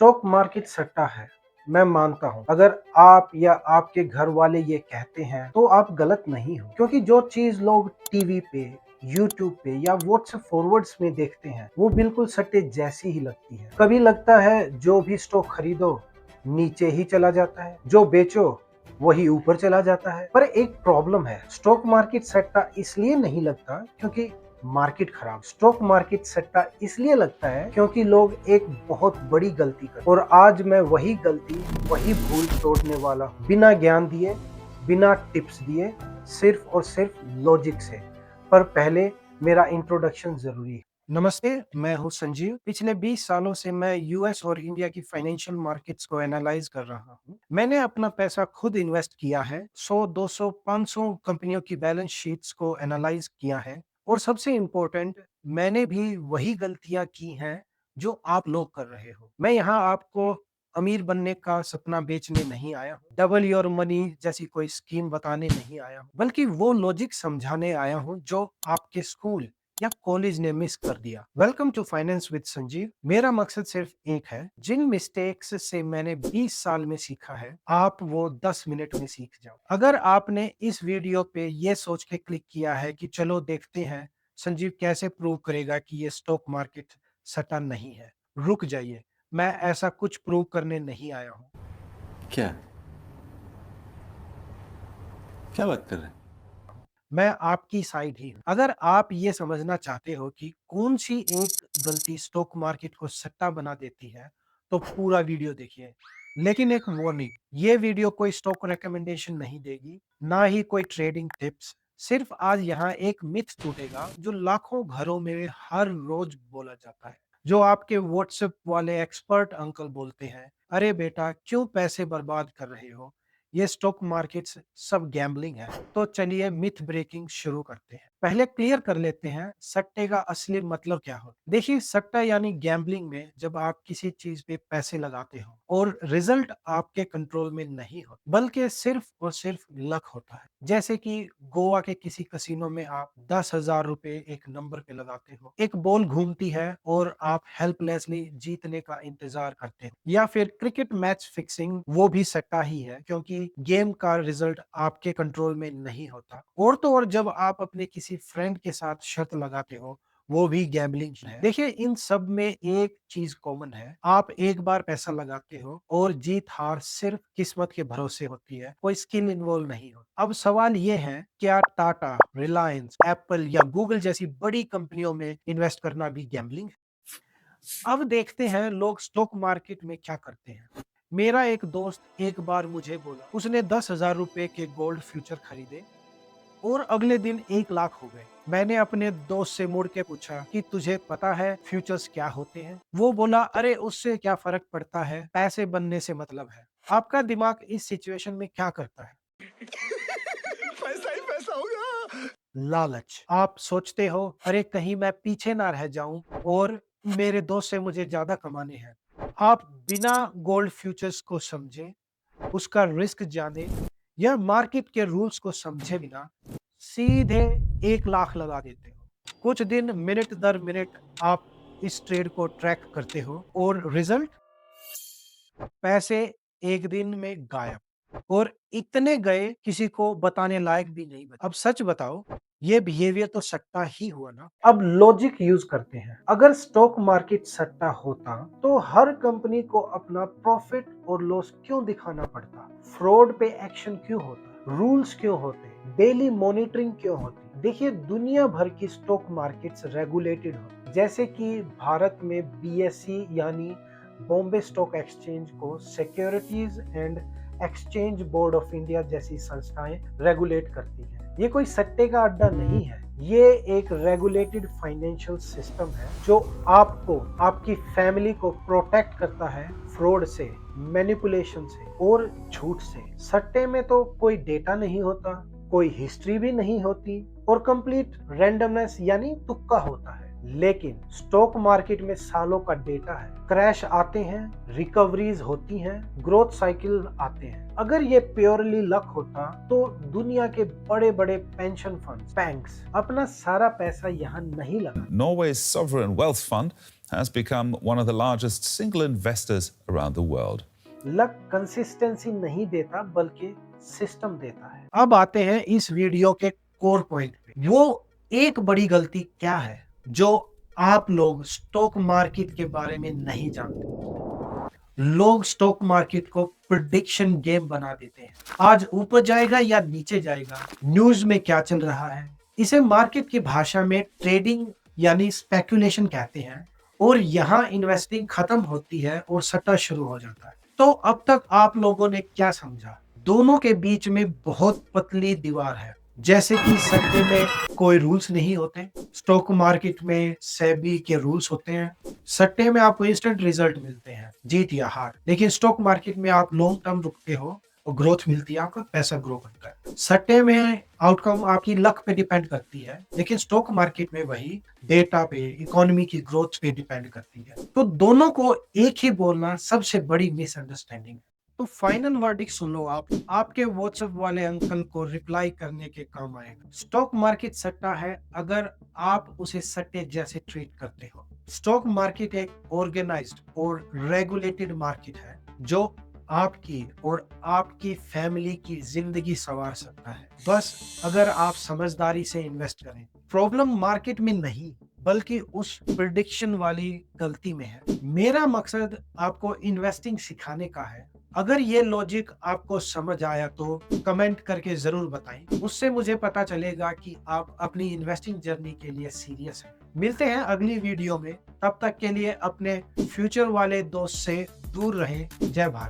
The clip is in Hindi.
स्टॉक मार्केट सट्टा है। मैं मानता हूँ अगर आप या आपके घर वाले ये कहते हैं तो आप गलत नहीं हो, क्योंकि जो चीज लोग टीवी पे, यूट्यूब पे या व्हाट्सएप फॉरवर्ड्स में देखते हैं वो बिल्कुल सट्टे जैसी ही लगती है। कभी लगता है जो भी स्टॉक खरीदो नीचे ही चला जाता है, जो बेचो वही ऊपर चला जाता है। पर एक प्रॉब्लम है, स्टॉक मार्केट सट्टा इसलिए नहीं लगता क्योंकि मार्केट खराब। स्टॉक मार्केट सट्टा इसलिए लगता है क्योंकि लोग एक बहुत बड़ी गलती करते, और आज मैं वही गलती, वही भूल तोड़ने वाला हूं, बिना ज्ञान दिए, बिना टिप्स दिए, सिर्फ और सिर्फ लॉजिक से। पर पहले मेरा इंट्रोडक्शन जरूरी है। नमस्ते, मैं हूं संजीव। पिछले 20 सालों से मैं यूएस और इंडिया की फाइनेंशियल मार्केट्स को एनालाइज कर रहा हूं। मैंने अपना पैसा खुद इन्वेस्ट किया है, 100, 200, 500 कंपनियों की बैलेंस शीट्स को एनालाइज किया है, और सबसे इम्पोर्टेंट, मैंने भी वही गलतियां की हैं जो आप लोग कर रहे हो। मैं यहाँ आपको अमीर बनने का सपना बेचने नहीं आया हूँ, डबल योर मनी जैसी कोई स्कीम बताने नहीं आया हूँ, बल्कि वो लॉजिक समझाने आया हूँ जो आपके स्कूल या कॉलेज ने मिस कर दिया। Welcome to finance with Sanjeev. मेरा मकसद सिर्फ एक है, जिन मिस्टेक्स से मैंने 20 साल में सीखा है आप वो 10 मिनट में सीख जाओ। अगर आपने इस वीडियो पे ये सोच के क्लिक किया है कि चलो देखते हैं संजीव कैसे प्रूव करेगा कि ये स्टॉक मार्केट सट्टा नहीं है, रुक जाइए, मैं ऐसा कुछ प्रूव करने नहीं आया हूँ। क्या क्या बात कर रहे हैं? मैं आपकी साइड ही हूँ। अगर आप ये समझना चाहते हो कि कौन सी एक गलती स्टॉक मार्केट को सट्टा बना देती है, तो पूरा वीडियो देखिए। लेकिन एक वार्निंग, ये वीडियो कोई स्टॉक रिकमेंडेशन नहीं देगी, ना ही कोई ट्रेडिंग टिप्स। सिर्फ आज यहाँ एक मिथ टूटेगा जो लाखों घरों में हर रोज बोला जाता है, जो आपके व्हाट्सएप वाले एक्सपर्ट अंकल बोलते हैं, अरे बेटा क्यों पैसे बर्बाद कर रहे हो, ये स्टॉक मार्केट्स सब गैम्बलिंग है। तो चलिए मिथ ब्रेकिंग शुरू करते हैं। पहले क्लियर कर लेते हैं सट्टे का असली मतलब क्या हो। देखिए, सट्टा यानी गैम्बलिंग में जब आप किसी चीज पे पैसे लगाते हो और रिजल्ट आपके कंट्रोल में नहीं हो, बल्कि सिर्फ और सिर्फ लक होता है। जैसे कि गोवा के किसी कसिनो में आप 10,000 रुपए एक नंबर पे लगाते हो, एक बॉल घूमती है और आप हेल्पलेसली जीतने का इंतजार करते हो। या फिर क्रिकेट मैच फिक्सिंग, वो भी सट्टा ही है क्योंकि गेम का रिजल्ट आपके कंट्रोल में नहीं होता। और तो और जब आप अपने किसी फ्रेंड के साथ शर्त लगाते हो, वो भी गैम्बलिंग है। देखिए, इन सब में एक चीज कॉमन है, आप एक बार पैसा लगाते हो और जीत हार सिर्फ किस्मत के भरोसे होती है, कोई स्किल इन्वॉल्व नहीं होता। अब सवाल ये है, क्या टाटा, रिलायंस, एप्पल या गूगल जैसी बड़ी कंपनियों में इन्वेस्ट करना भी गैम्बलिंग है? अब देखते हैं लोग स्टॉक मार्केट में क्या करते हैं। मेरा एक दोस्त एक बार मुझे बोला, उसने 10,000 रुपए के गोल्ड फ्यूचर खरीदे और अगले दिन 1 लाख हो गए। मैंने अपने दोस्त से मुड़ के पूछा कि तुझे पता है फ्यूचर्स क्या होते हैं? वो बोला, अरे उससे क्या फर्क पड़ता है, पैसे बनने से मतलब है। आपका दिमाग इस सिचुएशन में क्या करता है? पैसा ही पैसा होगा। लालच। आप सोचते हो, अरे कहीं मैं पीछे ना रह जाऊं और मेरे दोस्त से मुझे ज्यादा कमाने हैं। आप बिना गोल्ड फ्यूचर्स को समझे, उसका रिस्क जाने या मार्केट के रूल्स को समझे बिना सीधे 1 लाख लगा देते हो। कुछ दिन, मिनट दर मिनट आप इस ट्रेड को ट्रैक करते हो और रिजल्ट, पैसे एक दिन में गायब, और इतने गए किसी को बताने लायक भी नहीं बचे। अब सच बताओ, ये बिहेवियर तो सट्टा ही हुआ ना? अब लॉजिक यूज करते हैं। अगर स्टॉक मार्केट सट्टा होता तो हर कंपनी को अपना प्रॉफिट और लॉस क्यों दिखाना पड़ता? फ्रॉड पे एक्शन क्यों होता? रूल्स क्यों होते? डेली मॉनिटरिंग क्यों होती? देखिए, दुनिया भर की स्टॉक मार्केट्स रेगुलेटेड होती, जैसे कि भारत में बीएसई यानी बॉम्बे स्टॉक एक्सचेंज को securities and exchange board of India जैसी संस्थाएं रेगुलेट करती हैं। ये कोई सट्टे का अड्डा नहीं है, ये एक रेगुलेटेड फाइनेंशियल सिस्टम है जो आपको, आपकी फैमिली को प्रोटेक्ट करता है फ्रॉड से, मैनिपुलेशन से और झूठ से। सट्टे में तो कोई डेटा नहीं होता, कोई हिस्ट्री भी नहीं होती और कंप्लीट रैंडमनेस यानी तुक्का होता है। लेकिन स्टॉक मार्केट में सालों का डेटा है, क्रैश आते हैं, रिकवरीज होती हैं, ग्रोथ साइकिल आते हैं। अगर ये प्योरली लक होता तो दुनिया के बड़े बड़े पेंशन फंड्स, बैंक्स अपना सारा पैसा यहाँ नहीं लगा। Norway's sovereign wealth fund has become one of the largest single investors around the world. Luck consistency नहीं देता बल्कि सिस्टम देता है। अब आते हैं इस वीडियो के कोर पॉइंट पे। वो एक बड़ी गलती क्या है जो आप लोग स्टॉक मार्केट के बारे में नहीं जानते। लोग स्टॉक मार्केट को प्रेडिक्शन गेम बना देते हैं। आज ऊपर जाएगा या नीचे जाएगा, न्यूज में क्या चल रहा है, इसे मार्केट की भाषा में ट्रेडिंग यानी स्पेकुलेशन कहते हैं। और यहाँ इन्वेस्टिंग खत्म होती है और सट्टा शुरू हो जाता है। तो अब तक आप लोगों ने क्या समझा? दोनों के बीच में बहुत पतली दीवार है। जैसे कि सट्टे में कोई रूल्स नहीं होते, स्टॉक मार्केट में सेबी के रूल्स होते हैं। सट्टे में आपको इंस्टेंट रिजल्ट मिलते हैं, जीत या हार, लेकिन स्टॉक मार्केट में आप लॉन्ग टर्म रुकते हो और ग्रोथ मिलती है, आपका पैसा ग्रो करता है। सट्टे में आउटकम आपकी लक पे डिपेंड करती है, लेकिन स्टॉक मार्केट में वही डेटा पे, इकोनॉमी की ग्रोथ पे डिपेंड करती है। तो दोनों को एक ही बोलना सबसे बड़ी मिसअंडरस्टैंडिंग है। तो फाइनल वर्डिक्ट सुन लो आप, आपके व्हाट्सएप वाले अंकल को रिप्लाई करने के काम आएगा। स्टॉक मार्केट सट्टा है अगर आप उसे सट्टे जैसे ट्रीट करते हो। स्टॉक मार्केट एक ऑर्गेनाइज्ड और रेगुलेटेड मार्केट है जो आपकी और आपकी फैमिली की जिंदगी संवार सकता है, बस अगर आप समझदारी से इन्वेस्ट करें। प्रॉब्लम मार्केट में नहीं बल्कि उस प्रिडिक्शन वाली गलती में है। मेरा मकसद आपको इन्वेस्टिंग सिखाने का है। अगर ये लॉजिक आपको समझ आया तो कमेंट करके जरूर बताएं, उससे मुझे पता चलेगा कि आप अपनी इन्वेस्टिंग जर्नी के लिए सीरियस हैं। मिलते हैं अगली वीडियो में, तब तक के लिए अपने फ्यूचर वाले दोस्त से दूर रहें। जय भारत।